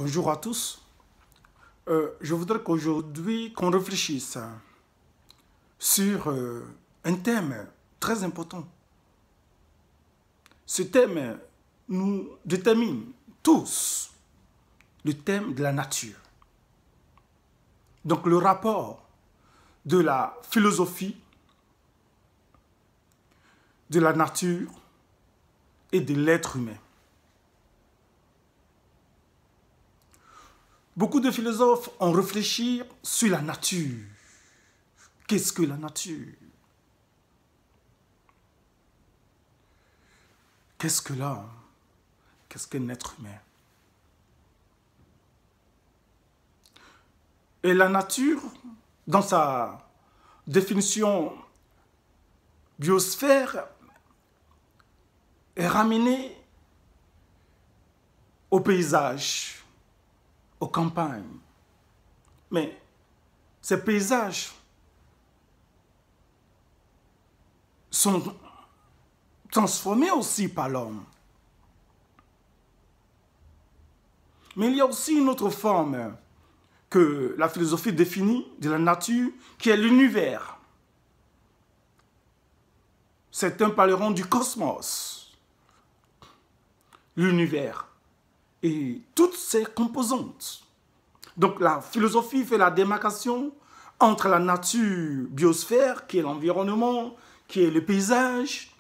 Bonjour à tous. Je voudrais qu'aujourd'hui qu'on réfléchisse sur un thème très important. Ce thème nous détermine tous, le thème de la nature. Donc le rapport de la philosophie, de la nature et de l'être humain. Beaucoup de philosophes ont réfléchi sur la nature. Qu'est-ce que la nature? Qu'est-ce que l'homme? Qu'est-ce qu'un être humain? Et la nature, dans sa définition biosphère, est ramenée au paysage, aux campagnes. Mais ces paysages sont transformés aussi par l'homme. Mais il y a aussi une autre forme que la philosophie définit de la nature, qui est l'univers. Certains parleront du cosmos, l'univers et toutes ses composantes. Donc la philosophie fait la démarcation entre la nature biosphère, qui est l'environnement, qui est le paysage,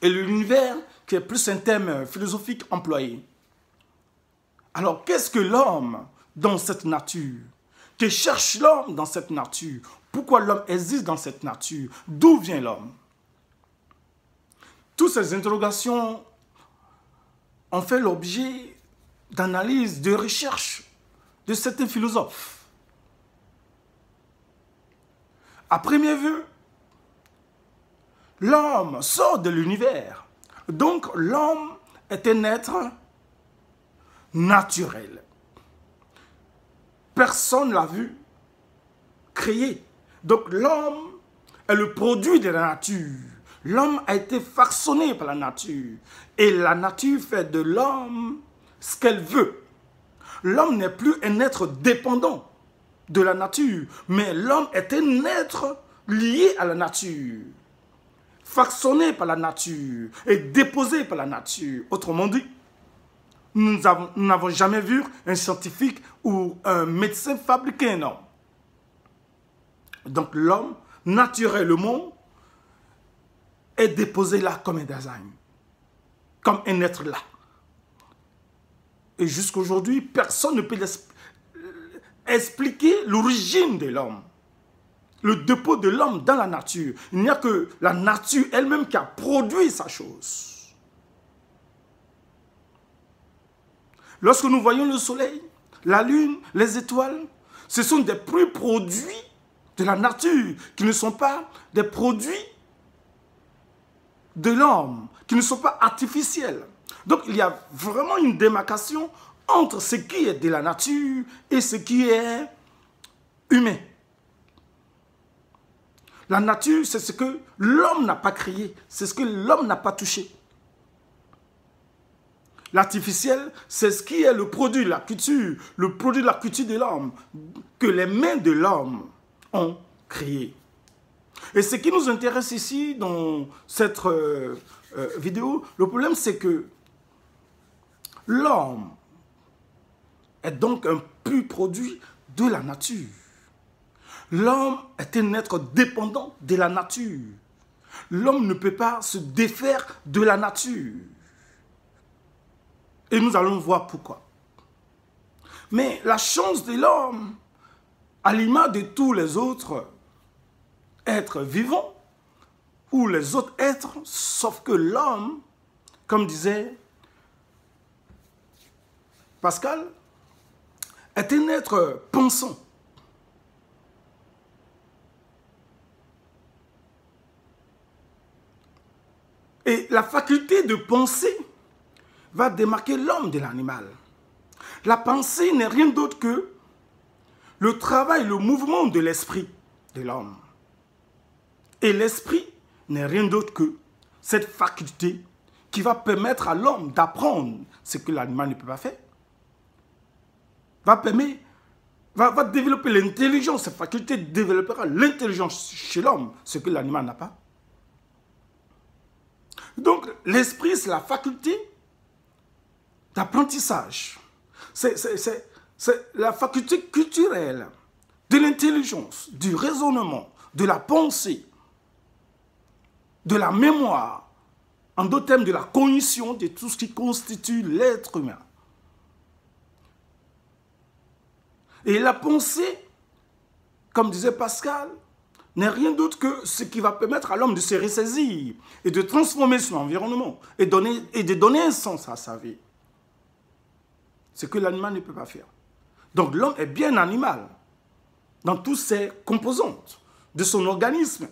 et l'univers, qui est plus un thème philosophique employé. Alors qu'est-ce que l'homme dans cette nature? Que cherche l'homme dans cette nature? Pourquoi l'homme existe dans cette nature? D'où vient l'homme? Toutes ces interrogations ont fait l'objet d'analyse, de recherche de certains philosophes. À première vue, l'homme sort de l'univers. Donc l'homme est un être naturel. Personne ne l'a vu créé. Donc l'homme est le produit de la nature. L'homme a été façonné par la nature. Et la nature fait de l'homme ce qu'elle veut. L'homme n'est plus un être dépendant de la nature, mais l'homme est un être lié à la nature, façonné par la nature et déposé par la nature. Autrement dit, nous n'avons jamais vu un scientifique ou un médecin fabriquer un homme. Donc l'homme, naturellement, est déposé là comme un design, comme un être là. Et jusqu'à aujourd'hui, personne ne peut expliquer l'origine de l'homme, le dépôt de l'homme dans la nature. Il n'y a que la nature elle-même qui a produit sa chose. Lorsque nous voyons le soleil, la lune, les étoiles, ce sont des produits de la nature qui ne sont pas des produits de l'homme, qui ne sont pas artificiels. Donc il y a vraiment une démarcation entre ce qui est de la nature et ce qui est humain. La nature, c'est ce que l'homme n'a pas créé, c'est ce que l'homme n'a pas touché. L'artificiel, c'est ce qui est le produit de la culture, le produit de la culture de l'homme, que les mains de l'homme ont créé. Et ce qui nous intéresse ici dans cette vidéo, le problème c'est que l'homme est donc un pur produit de la nature. L'homme est un être dépendant de la nature. L'homme ne peut pas se défaire de la nature. Et nous allons voir pourquoi. Mais la chance de l'homme, à l'image de tous les autres êtres vivants, ou les autres êtres, sauf que l'homme, comme disait Pascal, est un être pensant. Et la faculté de penser va démarquer l'homme de l'animal. La pensée n'est rien d'autre que le travail, le mouvement de l'esprit de l'homme. Et l'esprit n'est rien d'autre que cette faculté qui va permettre à l'homme d'apprendre ce que l'animal ne peut pas faire. va développer l'intelligence. Cette faculté développera l'intelligence chez l'homme, ce que l'animal n'a pas. Donc, l'esprit, c'est la faculté d'apprentissage. C'est la faculté culturelle de l'intelligence, du raisonnement, de la pensée, de la mémoire, en d'autres termes, de la cognition de tout ce qui constitue l'être humain. Et la pensée, comme disait Pascal, n'est rien d'autre que ce qui va permettre à l'homme de se ressaisir et de transformer son environnement et de donner un sens à sa vie. Ce que l'animal ne peut pas faire. Donc l'homme est bien animal dans toutes ses composantes de son organisme.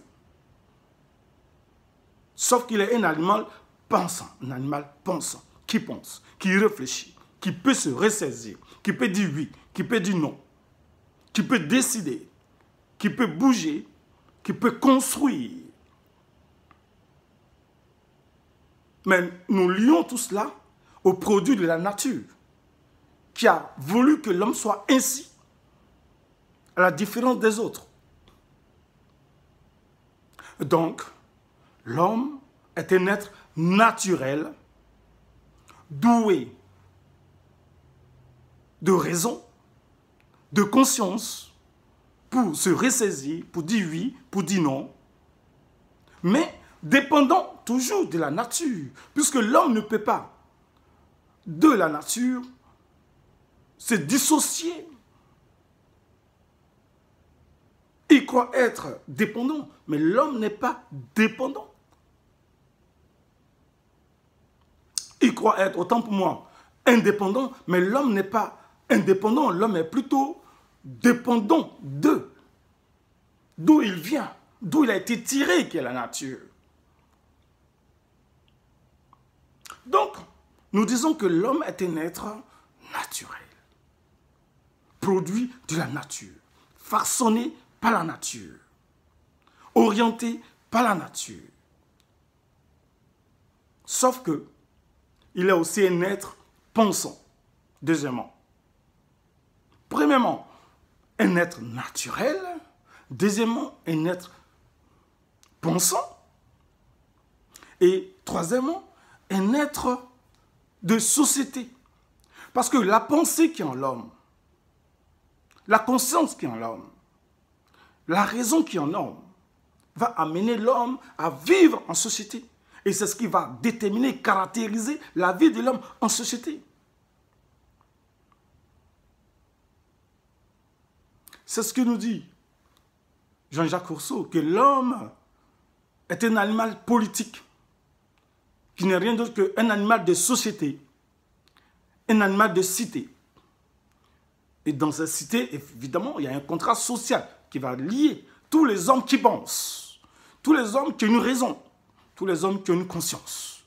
Sauf qu'il est un animal pensant, qui pense, qui réfléchit, qui peut se ressaisir, qui peut dire oui, qui peut dire non, qui peut décider, qui peut bouger, qui peut construire. Mais nous lions tout cela au produit de la nature, qui a voulu que l'homme soit ainsi, à la différence des autres. Donc, l'homme est un être naturel, doué de raison, de conscience, pour se ressaisir, pour dire oui, pour dire non, mais dépendant toujours de la nature, puisque l'homme ne peut pas, de la nature, se dissocier. Il croit être dépendant, mais l'homme n'est pas dépendant. Il croit être, autant pour moi, indépendant, mais l'homme n'est pas indépendant, l'homme est plutôt dépendant d'où il vient, d'où il a été tiré, qui est la nature. Donc, nous disons que l'homme est un être naturel, produit de la nature, façonné par la nature, orienté par la nature. Sauf que il est aussi un être pensant. Deuxièmement. Premièrement, un être naturel. Deuxièmement, un être pensant. Et troisièmement, un être de société. Parce que la pensée qui est en l'homme, la conscience qui est en l'homme, la raison qui est en l'homme, va amener l'homme à vivre en société. Et c'est ce qui va déterminer, caractériser la vie de l'homme en société. C'est ce que nous dit Jean-Jacques Rousseau, que l'homme est un animal politique, qui n'est rien d'autre qu'un animal de société, un animal de cité. Et dans cette cité, évidemment, il y a un contrat social qui va lier tous les hommes qui pensent, tous les hommes qui ont une raison, tous les hommes qui ont une conscience.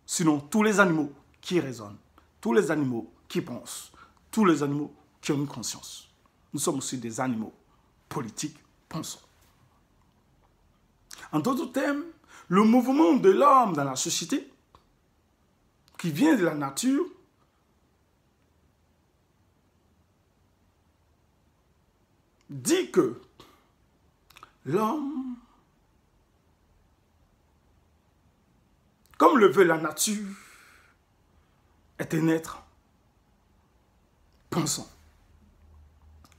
Sinon, tous les animaux qui raisonnent, tous les animaux qui pensent, tous les animaux qui ont une conscience. Nous sommes aussi des animaux politiques pensants. En d'autres termes, le mouvement de l'homme dans la société, qui vient de la nature, dit que l'homme, comme le veut la nature, est un être pensant,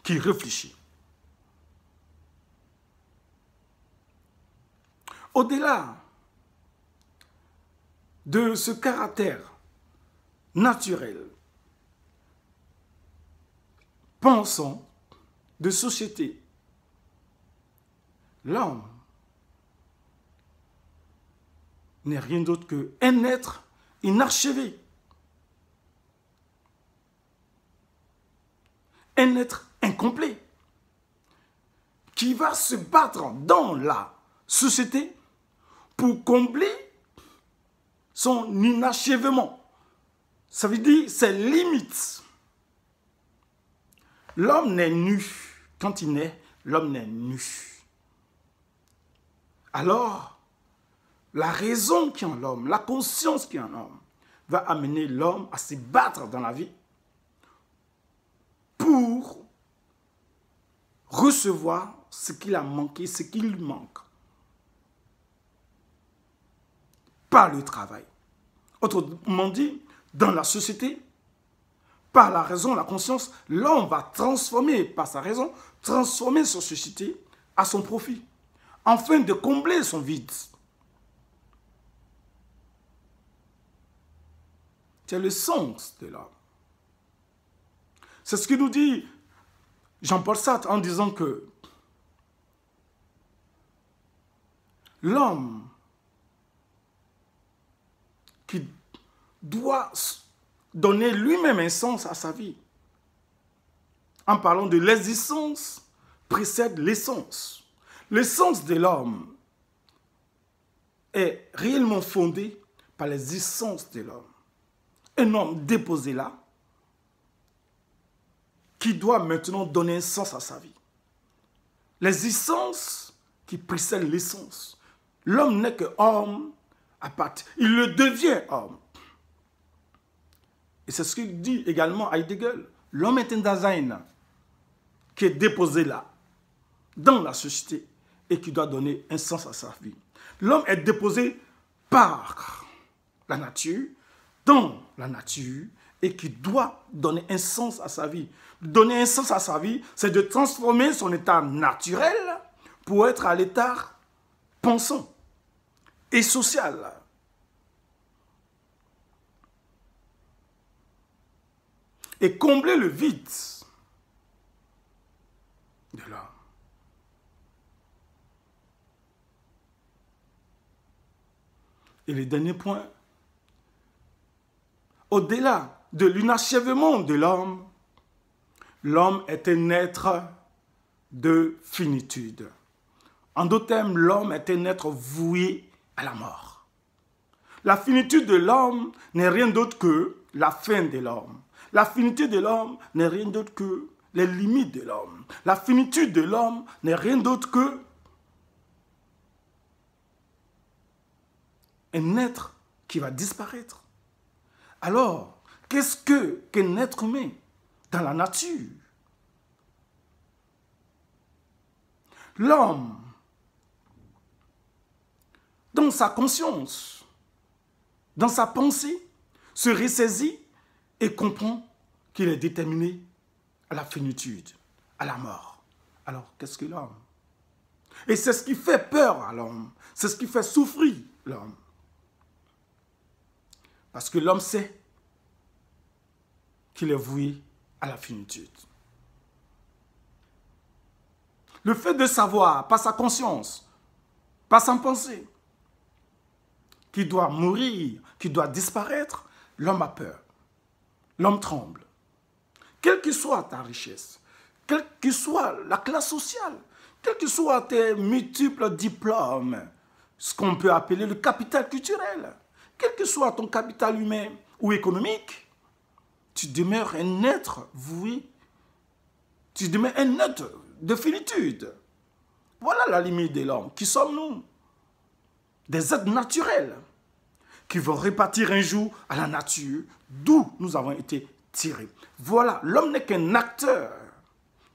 qui réfléchit. Au-delà de ce caractère naturel, pensant, de société, l'homme n'est rien d'autre qu'un être inachevé. Un être incomplet qui va se battre dans la société pour combler son inachèvement. Ça veut dire ses limites. L'homme n'est nu. Quand il naît, l'homme n'est nu. Alors, la raison qui est en l'homme, la conscience qui est en l'homme, va amener l'homme à se battre dans la vie recevoir ce qu'il a manqué, ce qui lui manque. Par le travail. Autrement dit, dans la société, par la raison, la conscience, l'homme va transformer, par sa raison, transformer sa société à son profit, afin de combler son vide. C'est le sens de l'homme. C'est ce que nous dit Jean-Paul Sartre en disant que l'homme qui doit donner lui-même un sens à sa vie, en parlant de l'existence, précède l'essence. L'essence de l'homme est réellement fondée par l'existence de l'homme. Un homme déposé là, qui doit maintenant donner un sens à sa vie. L'existence qui précède l'essence. L'homme n'est que homme à part. Il le devient homme. Et c'est ce qu'il dit également Heidegger. L'homme est un Dasein qui est déposé là, dans la société, et qui doit donner un sens à sa vie. L'homme est déposé par la nature, dans la nature, et qui doit donner un sens à sa vie. Donner un sens à sa vie, c'est de transformer son état naturel pour être à l'état pensant et social. Et combler le vide de l'homme. Et le dernier point, au-delà de l'inachèvement de l'homme, l'homme est un être de finitude. En d'autres termes, l'homme est un être voué à la mort. La finitude de l'homme n'est rien d'autre que la fin de l'homme. La finitude de l'homme n'est rien d'autre que les limites de l'homme. La finitude de l'homme n'est rien d'autre que un être qui va disparaître. Alors, qu'est-ce qu'un être humain dans la nature? L'homme, dans sa conscience, dans sa pensée, se ressaisit et comprend qu'il est déterminé à la finitude, à la mort. Alors, qu'est-ce que l'homme? Et c'est ce qui fait peur à l'homme, c'est ce qui fait souffrir l'homme. Parce que l'homme sait qu'il est voué à la finitude. Le fait de savoir, par sa conscience, par sa pensée, qu'il doit mourir, qu'il doit disparaître, l'homme a peur. L'homme tremble. Quelle que soit ta richesse, quelle que soit la classe sociale, quels que soient tes multiples diplômes, ce qu'on peut appeler le capital culturel, quel que soit ton capital humain ou économique, tu demeures un être voué, tu demeures un être de finitude. Voilà la limite de l'homme. Qui sommes-nous? Des êtres naturels qui vont répartir un jour à la nature d'où nous avons été tirés. Voilà, l'homme n'est qu'un acteur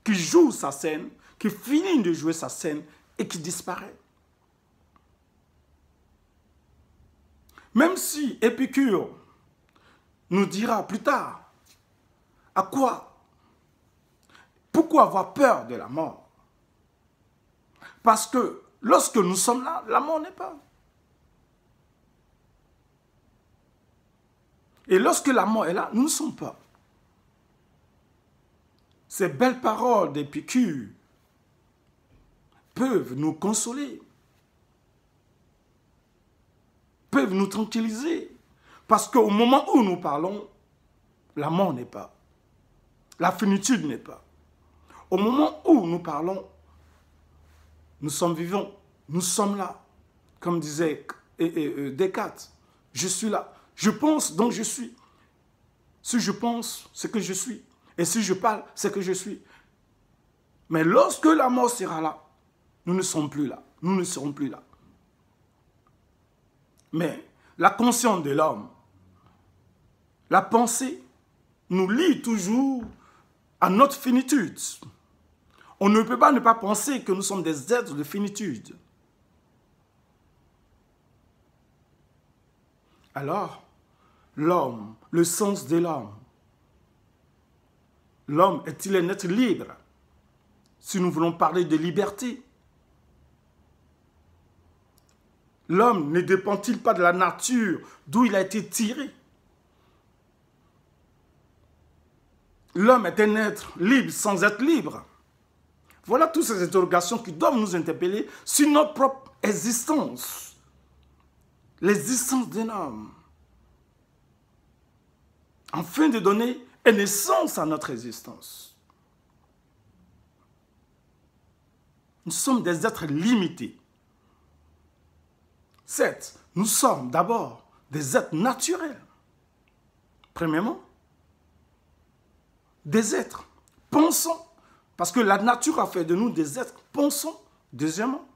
qui joue sa scène, qui finit de jouer sa scène et qui disparaît. Même si Épicure nous dira plus tard pourquoi avoir peur de la mort? Parce que lorsque nous sommes là, la mort n'est pas. Et lorsque la mort est là, nous ne sommes pas. Ces belles paroles d'Épicure peuvent nous consoler, peuvent nous tranquilliser. Parce qu'au moment où nous parlons, la mort n'est pas. La finitude n'est pas. Au moment où nous parlons, nous sommes vivants, nous sommes là. Comme disait Descartes, je suis là. Je pense, donc je suis. Si je pense, c'est que je suis. Et si je parle, c'est que je suis. Mais lorsque la mort sera là, nous ne sommes plus là. Nous ne serons plus là. Mais la conscience de l'homme, la pensée, nous lie toujours à notre finitude. On ne peut pas ne pas penser que nous sommes des êtres de finitude. Alors, l'homme, le sens de l'homme. L'homme est-il un être libre? Si nous voulons parler de liberté. L'homme ne dépend-il pas de la nature d'où il a été tiré? L'homme est un être libre sans être libre. Voilà toutes ces interrogations qui doivent nous interpeller sur notre propre existence. L'existence d'un homme. Afin de donner une essence à notre existence. Nous sommes des êtres limités. Certes, nous sommes d'abord des êtres naturels. Premièrement, des êtres pensants. Parce que la nature a fait de nous des êtres pensants. Deuxièmement,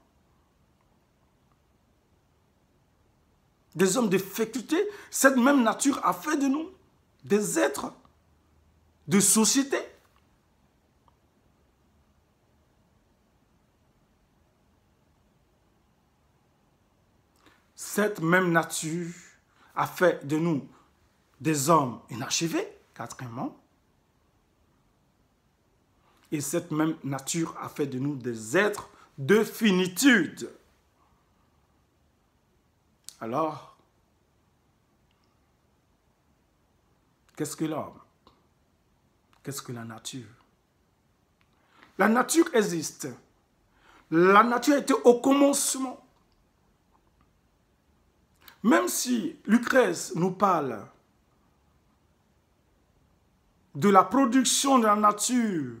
des hommes de faculté. Cette même nature a fait de nous des êtres de société. Cette même nature a fait de nous des hommes inachevés, quatrièmement. Et cette même nature a fait de nous des êtres de finitude. Alors, qu'est-ce que l'homme? Qu'est-ce que la nature? La nature existe. La nature était au commencement. Même si Lucrèce nous parle de la production de la nature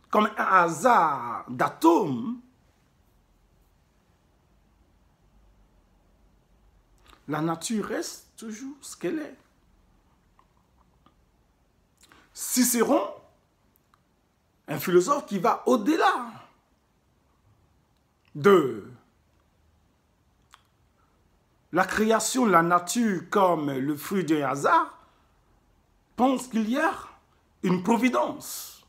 comme un hasard d'atomes, la nature reste toujours ce qu'elle est. Cicéron, un philosophe qui va au-delà de la création de la nature comme le fruit d'un hasard, pense qu'il y a une providence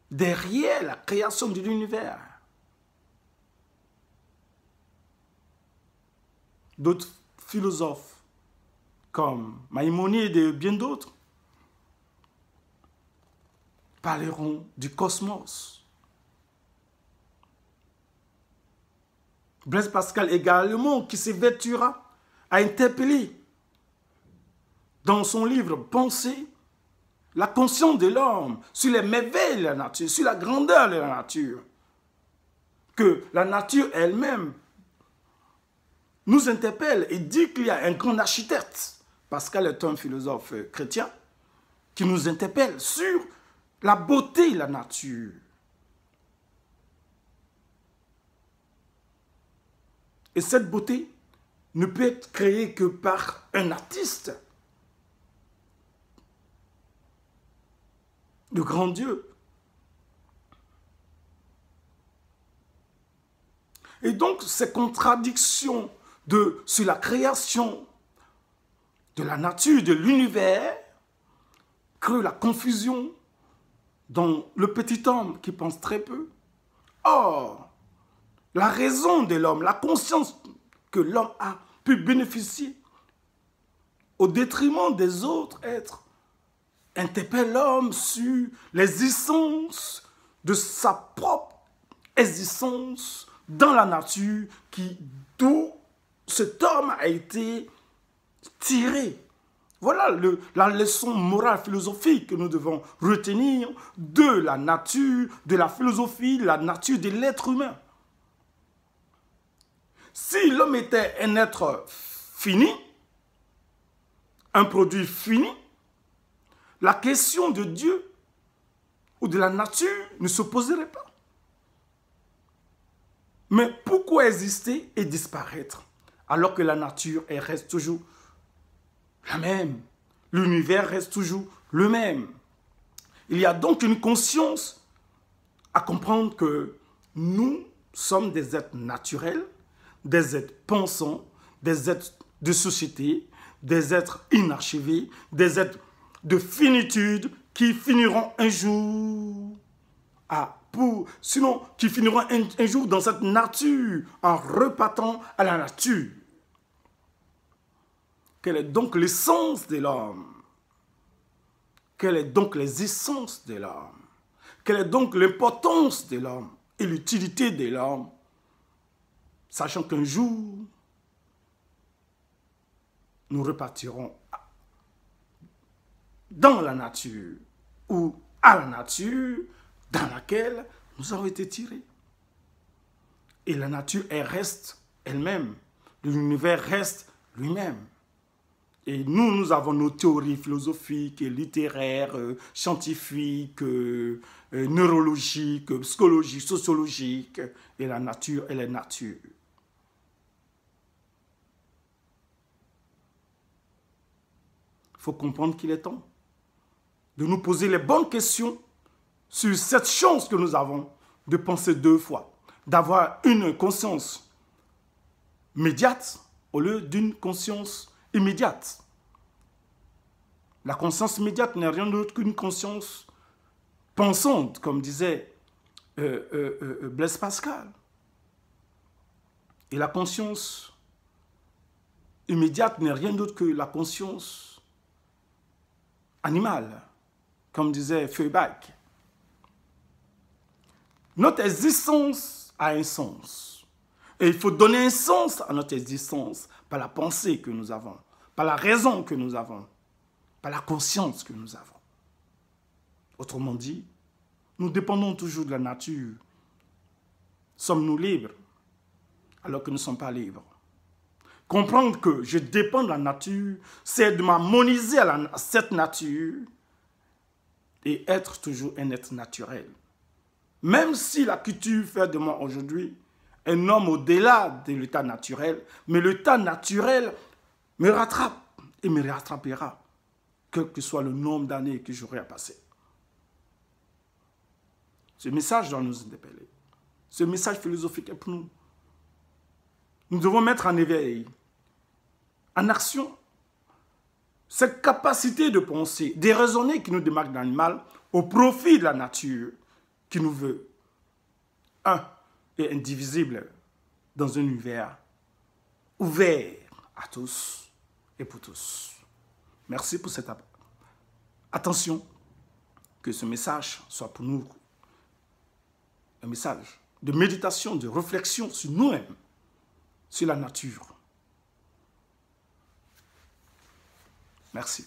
derrière la création de l'univers. D'autres philosophes, comme Maïmonide et bien d'autres, parleront du cosmos. Blaise Pascal également, qui s'évertuera à interpeller dans son livre « Pensée » la conscience de l'homme sur les merveilles de la nature, sur la grandeur de la nature. Que la nature elle-même nous interpelle et dit qu'il y a un grand architecte. Pascal est un philosophe chrétien qui nous interpelle sur la beauté de la nature. Et cette beauté ne peut être créée que par un artiste. Le grand Dieu. Et donc, ces contradictions sur la création de la nature, de l'univers, créent la confusion dans le petit homme qui pense très peu. Or, la raison de l'homme, la conscience que l'homme a pu bénéficier au détriment des autres êtres, interpelle l'homme sur l'existence de sa propre existence dans la nature, d'où cet homme a été tiré. Voilà la leçon morale philosophique que nous devons retenir de la nature, de la philosophie, de la nature de l'être humain. Si l'homme était un être fini, un produit fini, la question de Dieu ou de la nature ne se poserait pas. Mais pourquoi exister et disparaître alors que la nature elle reste toujours la même? L'univers reste toujours le même. Il y a donc une conscience à comprendre que nous sommes des êtres naturels, des êtres pensants, des êtres de société, des êtres inachevés, des êtres de finitude qui finiront un jour sinon qui finiront un jour dans cette nature en repartant à la nature. Quelle est donc l'essence de l'homme? Quelle est donc l'existence de l'homme? Quelle est donc l'importance de l'homme et l'utilité de l'homme? Sachant qu'un jour, nous repartirons dans la nature ou à la nature dans laquelle nous avons été tirés. Et la nature, elle reste elle-même. L'univers reste lui-même. Et nous avons nos théories philosophiques, littéraires, scientifiques, neurologiques, psychologiques, sociologiques. Et la nature, elle est nature. Il faut comprendre qu'il est temps de nous poser les bonnes questions sur cette chance que nous avons de penser deux fois, d'avoir une conscience médiate au lieu d'une conscience immédiate. La conscience immédiate n'est rien d'autre qu'une conscience pensante, comme disait Blaise Pascal. Et la conscience immédiate n'est rien d'autre que la conscience animale, comme disait Feuerbach. Notre existence a un sens. Et il faut donner un sens à notre existence par la pensée que nous avons, par la raison que nous avons, par la conscience que nous avons. Autrement dit, nous dépendons toujours de la nature. Sommes-nous libres alors que nous ne sommes pas libres? Comprendre que je dépends de la nature, c'est de m'harmoniser à cette nature et être toujours un être naturel. Même si la culture fait de moi aujourd'hui un homme au-delà de l'état naturel, mais l'état naturel me rattrape et me rattrapera, quel que soit le nombre d'années que j'aurai à passer. Ce message doit nous interpeller. Ce message philosophique est pour nous. Nous devons mettre en éveil, en action, cette capacité de penser, de raisonner qui nous démarque de l'animal au profit de la nature qui nous veut un et indivisible dans un univers ouvert à tous et pour tous. Merci pour cette attention. Que ce message soit pour nous un message de méditation, de réflexion sur nous-mêmes, sur la nature. Merci.